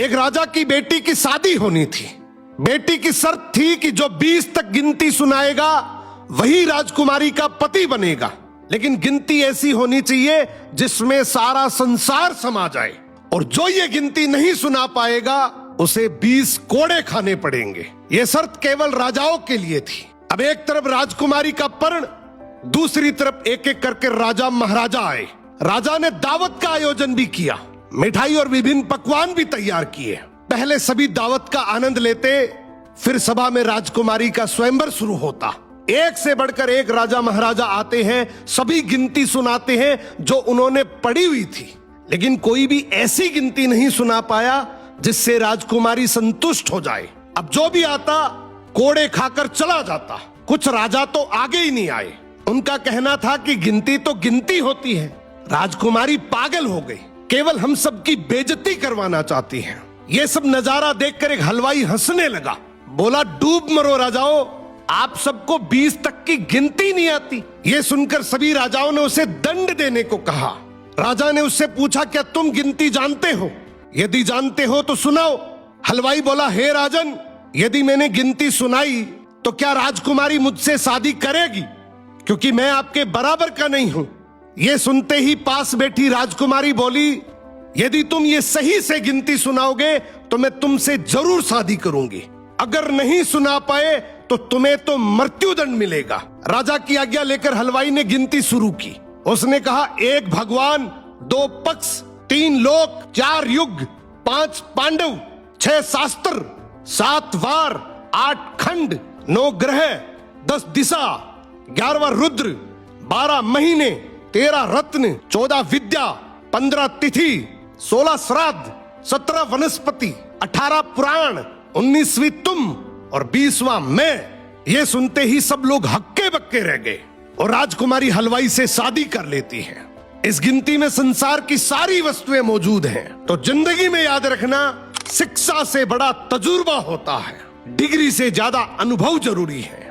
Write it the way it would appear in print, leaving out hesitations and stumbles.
एक राजा की बेटी की शादी होनी थी। बेटी की शर्त थी कि जो 20 तक गिनती सुनाएगा वही राजकुमारी का पति बनेगा, लेकिन गिनती ऐसी होनी चाहिए जिसमें सारा संसार समा जाए, और जो ये गिनती नहीं सुना पाएगा उसे 20 कोड़े खाने पड़ेंगे। ये शर्त केवल राजाओं के लिए थी। अब एक तरफ राजकुमारी का पर्ण, दूसरी तरफ एक एक करके राजा महाराजा आए। राजा ने दावत का आयोजन भी किया, मिठाई और विभिन्न पकवान भी तैयार किए। पहले सभी दावत का आनंद लेते, फिर सभा में राजकुमारी का स्वयंवर शुरू होता। एक से बढ़कर एक राजा महाराजा आते हैं, सभी गिनती सुनाते हैं जो उन्होंने पढ़ी हुई थी, लेकिन कोई भी ऐसी गिनती नहीं सुना पाया जिससे राजकुमारी संतुष्ट हो जाए। अब जो भी आता कोड़े खाकर चला जाता। कुछ राजा तो आगे ही नहीं आए। उनका कहना था कि गिनती तो गिनती होती है, राजकुमारी पागल हो गई, केवल हम सबकी बेइज्जती करवाना चाहती है। ये सब नजारा देखकर एक हलवाई हंसने लगा, बोला, डूब मरो राजाओं, आप सबको 20 तक की गिनती नहीं आती। ये सुनकर सभी राजाओं ने उसे दंड देने को कहा। राजा ने उससे पूछा, क्या तुम गिनती जानते हो? यदि जानते हो तो सुनाओ। हलवाई बोला, हे राजन, यदि मैंने गिनती सुनाई तो क्या राजकुमारी मुझसे शादी करेगी, क्योंकि मैं आपके बराबर का नहीं हूं। यह सुनते ही पास बैठी राजकुमारी बोली, यदि तुम ये सही से गिनती सुनाओगे तो मैं तुमसे जरूर शादी करूंगी, अगर नहीं सुना पाए तो तुम्हें तो मृत्युदंड मिलेगा। राजा की आज्ञा लेकर हलवाई ने गिनती शुरू की। उसने कहा, 1 भगवान, 2 पक्ष, 3 लोक, 4 युग, 5 पांडव, 6 शास्त्र, 7 वार, 8 खंड, 9 ग्रह, 10 दिशा, 11वां रुद्र, 12 महीने, 13 रत्न, 14 विद्या, 15 तिथि, 16 श्राद्ध, 17 वनस्पति, 18 पुराण, 19वीं तुम और 20वां मैं। ये सुनते ही सब लोग हक्के बक्के रह गए और राजकुमारी हलवाई से शादी कर लेती है। इस गिनती में संसार की सारी वस्तुएं मौजूद हैं। तो जिंदगी में याद रखना, शिक्षा से बड़ा तजुर्बा होता है, डिग्री से ज्यादा अनुभव जरूरी है।